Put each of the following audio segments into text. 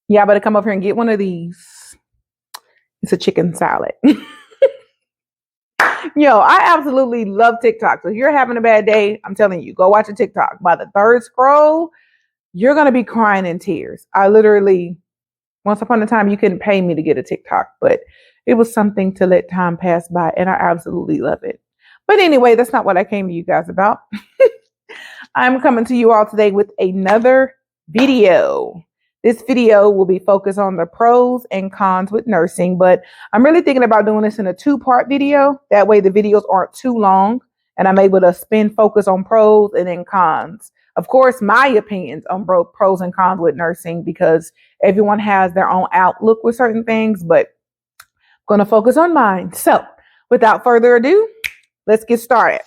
Y'all better come over here and get one of these. It's a chicken salad. Yo, I absolutely love TikTok. So if you're having a bad day, I'm telling you, go watch a TikTok. By the third scroll, you're going to be crying in tears. I literally, once upon a time, you couldn't pay me to get a TikTok, but it was something to let time pass by, and I absolutely love it. But anyway, that's not what I came to you guys about. I'm coming to you all today with another video. This video will be focused on the pros and cons with nursing, but I'm really thinking about doing this in a two-part video. That way the videos aren't too long and I'm able to spend focus on pros and then cons. Of course, my opinions on pros and cons with nursing, because everyone has their own outlook with certain things, but I'm going to focus on mine. So without further ado, let's get started.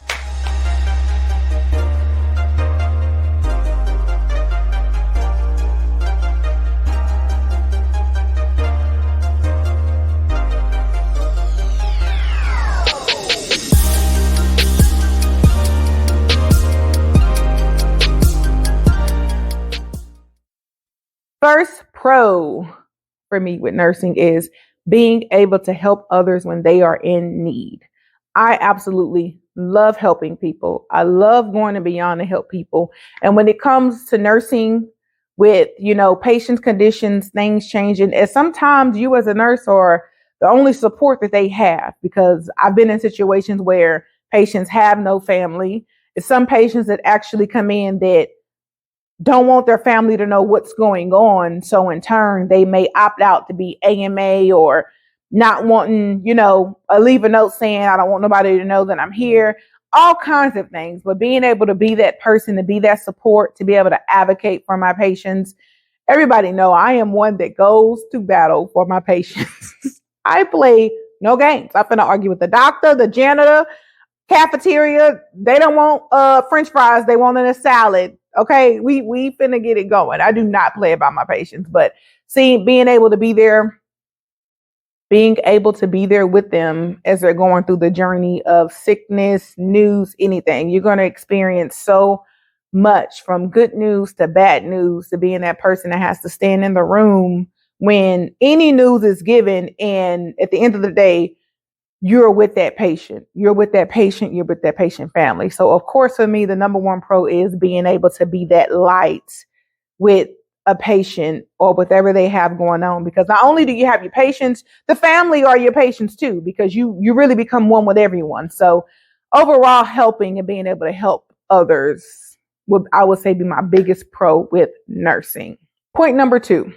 First pro for me with nursing is being able to help others when they are in need. I absolutely love helping people. I love going beyond to help people. And when it comes to nursing with, patients' conditions, things changing, and sometimes you as a nurse are the only support that they have, because I've been in situations where patients have no family. It's some patients that actually come in that don't want their family to know what's going on. So in turn, they may opt out to be AMA or not wanting, leave a note saying, I don't want nobody to know that I'm here, all kinds of things. But being able to be that person, to be that support, to be able to advocate for my patients. Everybody know I am one that goes to battle for my patients. I play no games. I'm going to argue with the doctor, the janitor, cafeteria. They don't want French fries. They want a salad. Okay, we finna get it going. I do not play about my patients, but being able to be there with them as they're going through the journey of sickness, news, anything. You're going to experience so much, from good news to bad news, to being that person that has to stand in the room when any news is given. And at the end of the day, you're with that patient. You're with that patient family. So of course, for me, the number one pro is being able to be that light with a patient or whatever they have going on. Because not only do you have your patients, the family are your patients too, because you really become one with everyone. So overall, helping and being able to help others would, I would say, be my biggest pro with nursing. Point number 2.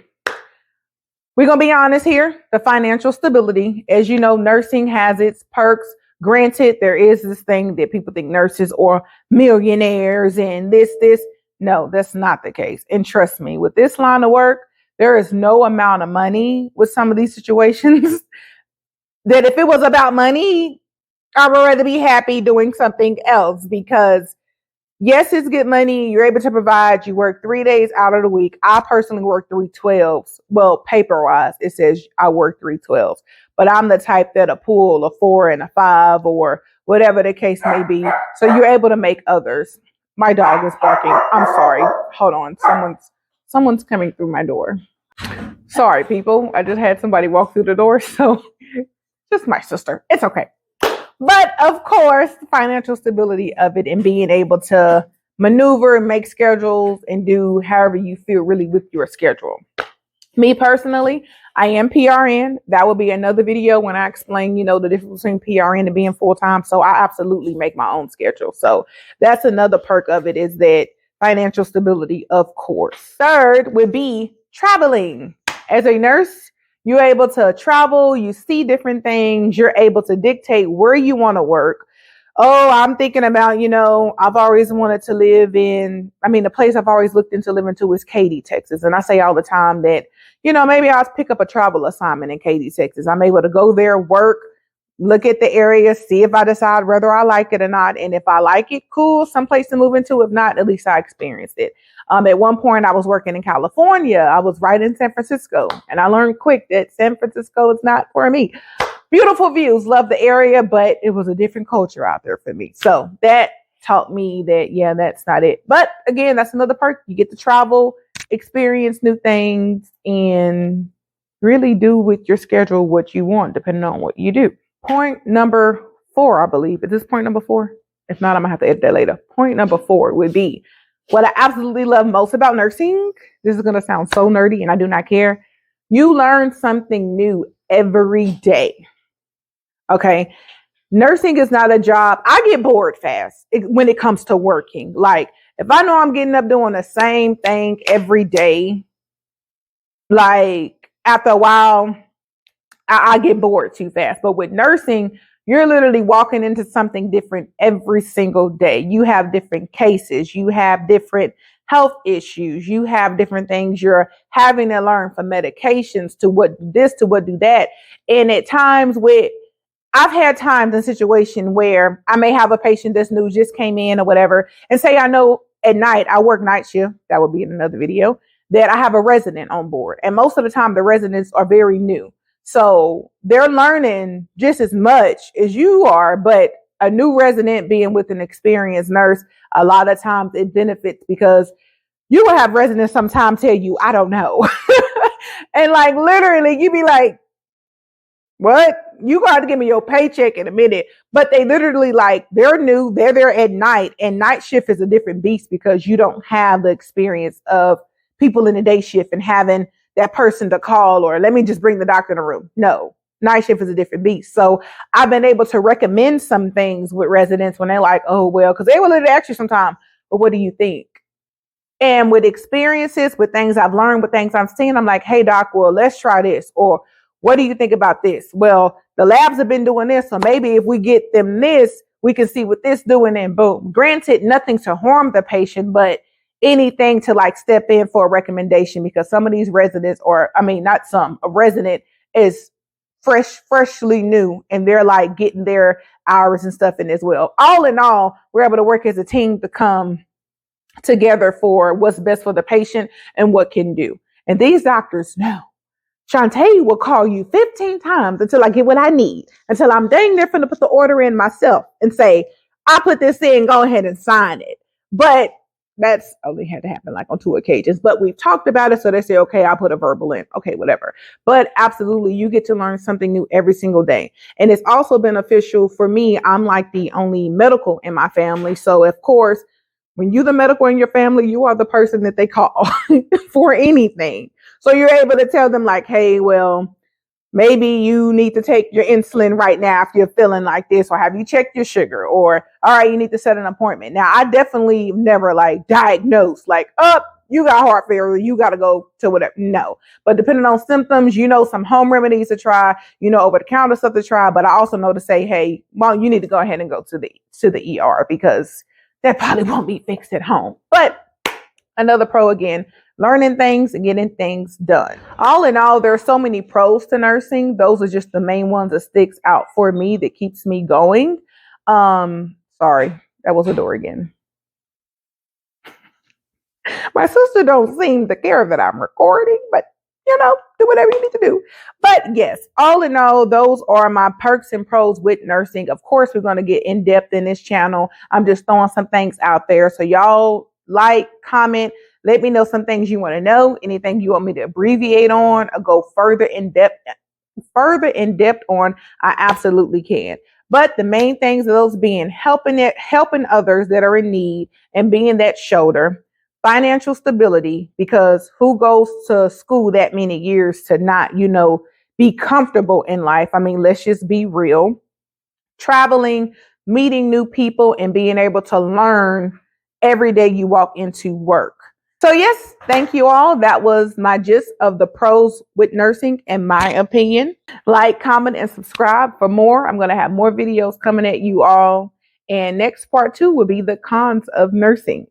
We're going to be honest here. The financial stability. As you know, nursing has its perks. Granted, there is this thing that people think nurses are millionaires and this. No, that's not the case. And trust me, with this line of work, there is no amount of money with some of these situations that if it was about money, I would rather be happy doing something else, because yes, it's good money. You're able to provide. You work 3 days out of the week. I personally work 3/12s. Well, paper-wise, it says I work 3/12s. But I'm the type that'll pull a 4 and a 5 or whatever the case may be. So you're able to make others. My dog is barking. I'm sorry. Hold on. Someone's coming through my door. Sorry, people. I just had somebody walk through the door. So just my sister. It's okay. But of course, the financial stability of it and being able to maneuver and make schedules and do however you feel really with your schedule. Me personally, I am PRN. That will be another video when I explain, the difference between PRN and being full-time. So I absolutely make my own schedule. So that's another perk of it, is that financial stability, of course. Third would be traveling. As a nurse, you're able to travel, you see different things, you're able to dictate where you want to work. Oh, I'm thinking about, I've always wanted to live in, the place I've always looked into living to is Katy, Texas. And I say all the time that, maybe I'll pick up a travel assignment in Katy, Texas. I'm able to go there, work, look at the area, see if I decide whether I like it or not. And if I like it, cool, someplace to move into. If not, at least I experienced it. At one point, I was working in California. I was right in San Francisco. And I learned quick that San Francisco is not for me. Beautiful views, love the area, but it was a different culture out there for me. So that taught me that, that's not it. But again, that's another perk. You get to travel, experience new things, and really do with your schedule what you want, depending on what you do. Point number 4, I believe. Is this point number 4? If not, I'm gonna have to edit that later. Point number 4 would be what I absolutely love most about nursing. This is gonna sound so nerdy, and I do not care. You learn something new every day. Okay. Nursing is not a job. I get bored fast when it comes to working. Like, if I know I'm getting up doing the same thing every day, like after a while, I get bored too fast. But with nursing, you're literally walking into something different every single day. You have different cases, you have different health issues, you have different things you're having to learn, from medications to what do this to what do that. And at times I've had times in situation where I may have a patient that's new, just came in or whatever, and say I know at night, I work night shift, that would be in another video, that I have a resident on board. And most of the time the residents are very new. So they're learning just as much as you are, but a new resident being with an experienced nurse, a lot of times it benefits, because you will have residents sometimes tell you, I don't know. And like literally you be like, what? You got to give me your paycheck in a minute. But they literally, like, they're new, they're there at night, and night shift is a different beast because you don't have the experience of people in the day shift and having that person to call, or let me just bring the doctor in the room. No, night shift is a different beast. So I've been able to recommend some things with residents when they're like, oh, well, because they will literally ask you sometimes, but what do you think? And with experiences, with things I've learned, with things I've seen, I'm like, hey, doc, well, let's try this. Or what do you think about this? Well, the labs have been doing this, so maybe if we get them this, we can see what this doing, and boom. Granted, nothing to harm the patient, but anything to like step in for a recommendation, because some of these residents, or I mean, not some, a resident is freshly new, and they're like getting their hours and stuff in as well. All in all, we're able to work as a team to come together for what's best for the patient and what can do. And these doctors know. Shantae will call you 15 times until I get what I need, until I'm dang near finna put the order in myself and say, I put this in, go ahead and sign it. But that's only had to happen like on 2 occasions. But we've talked about it, so they say, okay, I'll put a verbal in. Okay, whatever. But absolutely, you get to learn something new every single day. And it's also beneficial for me. I'm like the only medical in my family. So of course, when you're the medical in your family, you are the person that they call for anything. So you're able to tell them like, hey, well, maybe you need to take your insulin right now if you're feeling like this, or have you checked your sugar, or all right, you need to set an appointment. Now, I definitely never like diagnose like, oh, you got heart failure, you got to go to whatever. No, but depending on symptoms, some home remedies to try, over the counter stuff to try. But I also know to say, hey, well, you need to go ahead and go to the ER, because that probably won't be fixed at home. But another pro again, learning things and getting things done. All in all, there are so many pros to nursing. Those are just the main ones that sticks out for me, that keeps me going. Sorry, that was a door again. My sister don't seem to care that I'm recording, but do whatever you need to do. But yes, all in all, those are my perks and pros with nursing. Of course, we're going to get in depth in this channel. I'm just throwing some things out there. So y'all like, comment, let me know some things you want to know, anything you want me to abbreviate on or go further in depth on, I absolutely can. But the main things of those being helping others that are in need, and being that shoulder. Financial stability, because who goes to school that many years to not, be comfortable in life? I mean, let's just be real. Traveling, meeting new people, and being able to learn every day you walk into work. So yes, thank you all. That was my gist of the pros with nursing, in my opinion. Like, comment, and subscribe for more. I'm going to have more videos coming at you all. And next part 2 will be the cons of nursing.